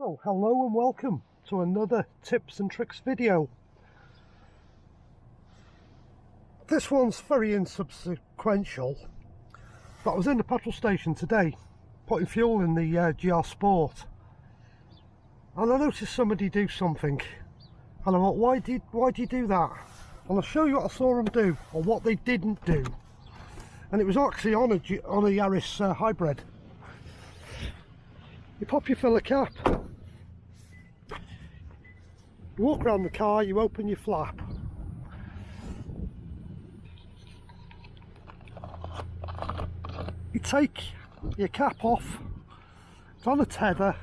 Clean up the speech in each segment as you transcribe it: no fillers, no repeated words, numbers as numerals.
Oh, hello and welcome to another tips and tricks video. This one's very inconsequential, but I was in the petrol station today putting fuel in the GR Sport, and I noticed somebody do something, and I thought, why did you do that? And I'll show you what I saw them do, or what they didn't do. And it was actually on a Yaris hybrid. You pop your filler cap, you walk around the car, you open your flap, you take your cap off, it's on a tether,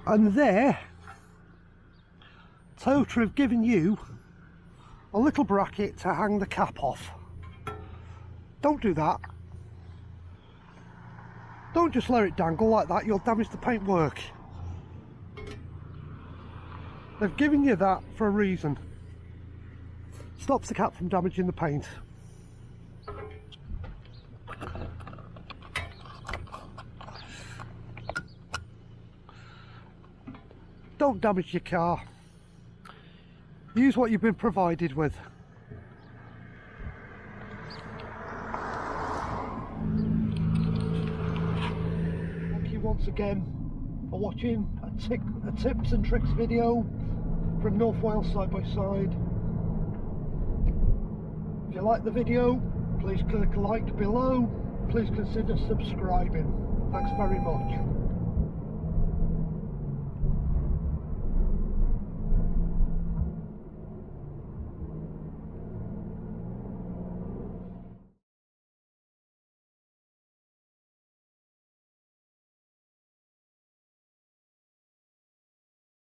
and there Toyota have given you a little bracket to hang the cap off. Don't do that. Don't just let it dangle like that, you'll damage the paintwork. They've given you that for a reason. Stops the cap from damaging the paint. Don't damage your car. Use what you've been provided with. Thank you once again for watching a tips and tricks video from North Wales Side by Side. If you like the video, please click like below. Please consider subscribing. Thanks very much.